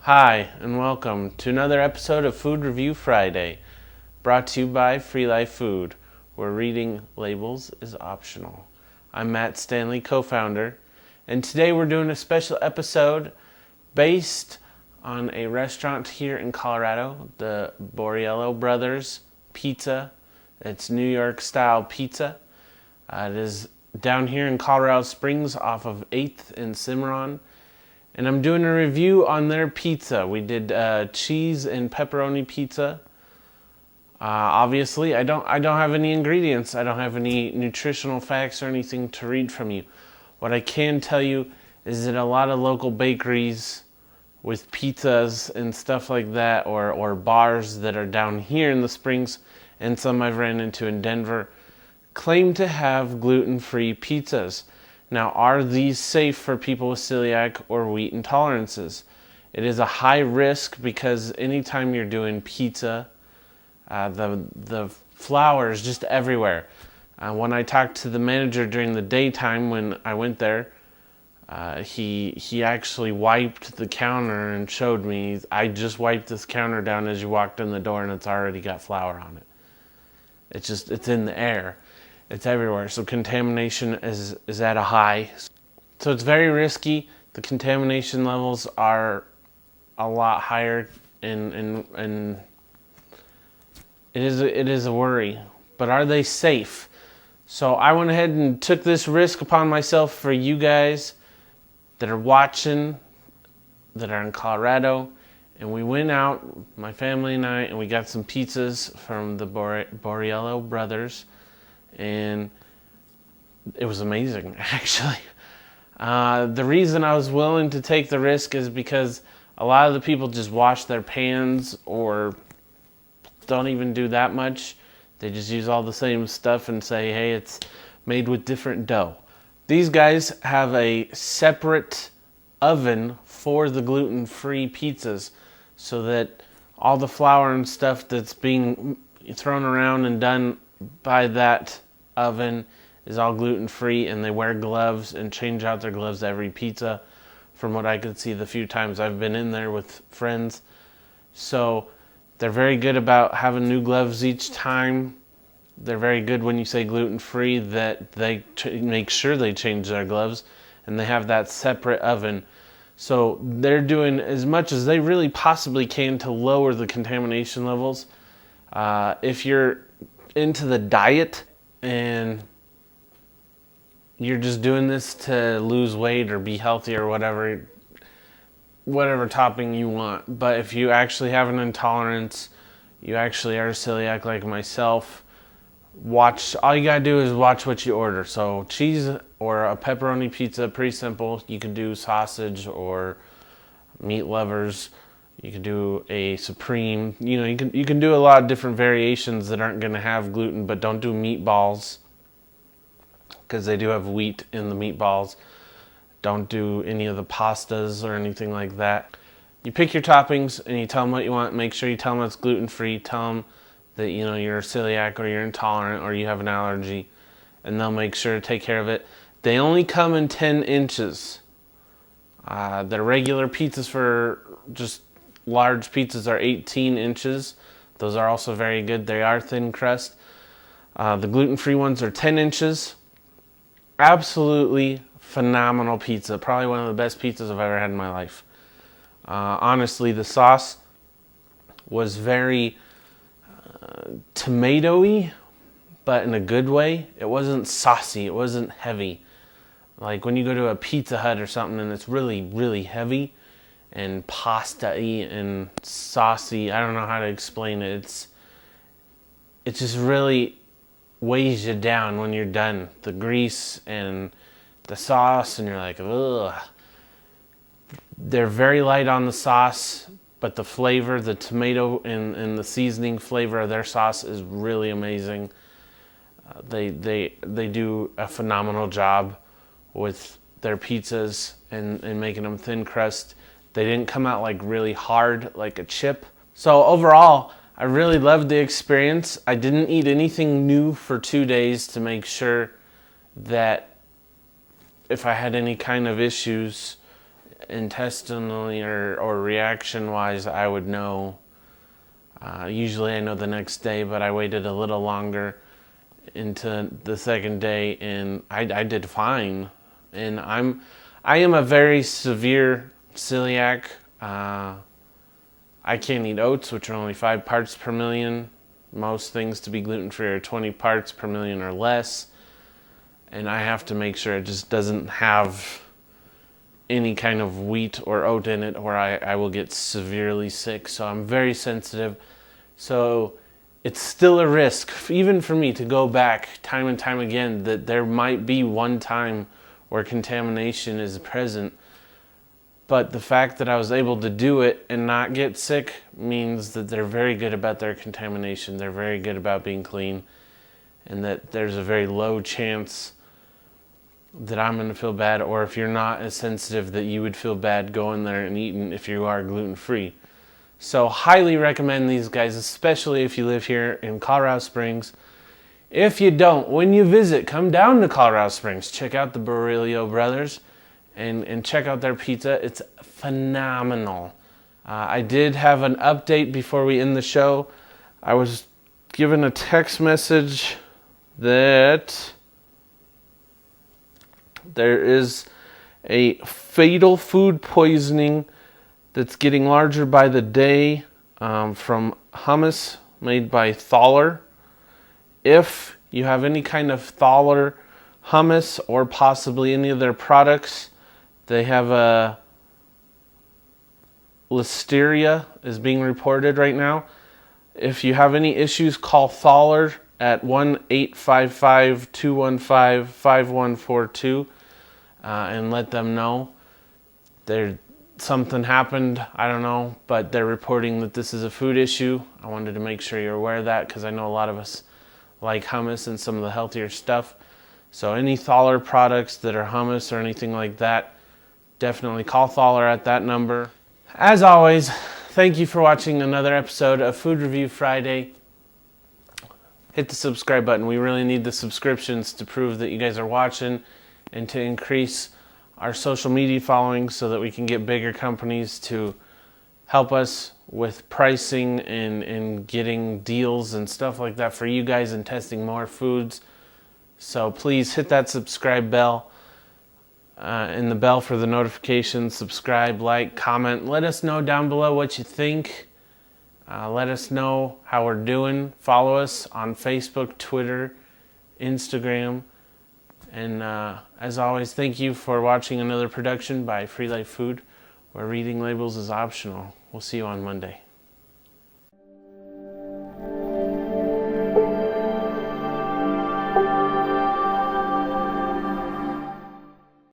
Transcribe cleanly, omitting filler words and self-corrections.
Hi, and welcome to another episode of Food Review Friday, brought to you by FreeLifeFood, where reading labels is optional. I'm Matt Stanley, co-founder, and today we're doing a special episode based on a restaurant here in Colorado, the Borriello Brothers Pizza. It's New York style pizza. It is down here in Colorado Springs off of 8th and Cimarron. And I'm doing a review on their pizza. We did cheese and pepperoni pizza. Obviously, I don't have any ingredients. I don't have any nutritional facts or anything to read from you. What I can tell you is that a lot of local bakeries with pizzas and stuff like that, or bars that are down here in the Springs, and some I've ran into in Denver, claim to have gluten-free pizzas. Now, are these safe for people with celiac or wheat intolerances? It is a high risk because anytime you're doing pizza, the flour is just everywhere. When I talked to the manager during the daytime when I went there, he actually wiped the counter and showed me, I just wiped this counter down as you walked in the door and it's already got flour on it. It's in the air. It's everywhere. So contamination is at a high. So it's very risky. The contamination levels are a lot higher, and it is a worry. But are they safe? So I went ahead and took this risk upon myself for you guys that are watching, that are in Colorado, and we went out, my family and I, and we got some pizzas from the Borriello Brothers. And it was amazing, actually. The reason I was willing to take the risk is because a lot of the people just wash their pans or don't even do that much. They just use all the same stuff and say, hey, it's made with different dough. These guys have a separate oven for the gluten-free pizzas so that all the flour and stuff that's being thrown around and done by that oven is all gluten-free, and they wear gloves and change out their gloves every pizza, from what I could see the few times I've been in there with friends. So they're very good about having new gloves each time. They're very good when you say gluten-free that they make sure they change their gloves, and they have that separate oven. So they're doing as much as they really possibly can to lower the contamination levels. If you're into the diet and you're just doing this to lose weight or be healthy or whatever topping you want, but if you actually have an intolerance, you actually are celiac like myself, all you gotta do is watch what you order. So cheese or a pepperoni pizza, pretty simple. You can do sausage or meat lovers. You can do a supreme. You can do a lot of different variations that aren't going to have gluten, but don't do meatballs because they do have wheat in the meatballs. Don't do any of the pastas or anything like that. You pick your toppings and you tell them what you want. Make sure you tell them it's gluten-free. Tell them that you're celiac or you're intolerant or you have an allergy, and they'll make sure to take care of it. They only come in 10 inches. Their regular pizzas for just large pizzas are 18 inches. Those are also very good. They are thin crust. The gluten-free ones are 10 inches. Absolutely phenomenal pizza. Probably one of the best pizzas I've ever had in my life. Honestly, the sauce was very tomatoey, but in a good way. It wasn't saucy. It wasn't heavy. Like when you go to a Pizza Hut or something and it's really, really heavy and pasta-y and saucy. I don't know how to explain it. It just really weighs you down when you're done. The grease and the sauce, and you're like, ugh. They're very light on the sauce, but the flavor, the tomato and the seasoning flavor of their sauce is really amazing. They do a phenomenal job with their pizzas and making them thin crust. They didn't come out like really hard like a chip. So overall, I really loved the experience. I didn't eat anything new for 2 days to make sure that if I had any kind of issues intestinally or reaction wise, I would know. Usually I know the next day, but I waited a little longer into the second day, and I did fine. And I am a very severe celiac. I can't eat oats, which are only 5 parts per million. Most things to be gluten-free are 20 parts per million or less. And I have to make sure it just doesn't have any kind of wheat or oat in it, or I will get severely sick. So I'm very sensitive. So it's still a risk, even for me, to go back time and time again, that there might be one time where contamination is present. But the fact that I was able to do it and not get sick means that they're very good about their contamination. They're very good about being clean, and that there's a very low chance that I'm going to feel bad, or if you're not as sensitive, that you would feel bad going there and eating if you are gluten-free. So highly recommend these guys, especially if you live here in Colorado Springs. If you don't, when you visit, come down to Colorado Springs. Check out the Barilio Brothers and check out their pizza. It's phenomenal. I did have an update before we end the show. I was given a text message that there is a fatal food poisoning that's getting larger by the day from hummus made by Thaller. If you have any kind of Thaller hummus or possibly any of their products, they have a listeria is being reported right now. If you have any issues, call Thaller at 1-855-215-5142 and let them know. Something happened, I don't know, but they're reporting that this is a food issue. I wanted to make sure you're aware of that, because I know a lot of us like hummus and some of the healthier stuff. So any Thaller products that are hummus or anything like that, definitely call Thaller at that number. As always, thank you for watching another episode of Food Review Friday. Hit the subscribe button. We really need the subscriptions to prove that you guys are watching and to increase our social media following so that we can get bigger companies to help us with pricing and getting deals and stuff like that for you guys and testing more foods. So please hit that subscribe bell and the bell for the notifications. Subscribe, like, comment. Let us know down below what you think. Let us know how we're doing. Follow us on Facebook, Twitter, Instagram. And as always, thank you for watching another production by FreeLifeFood, where reading labels is optional. We'll see you on Monday.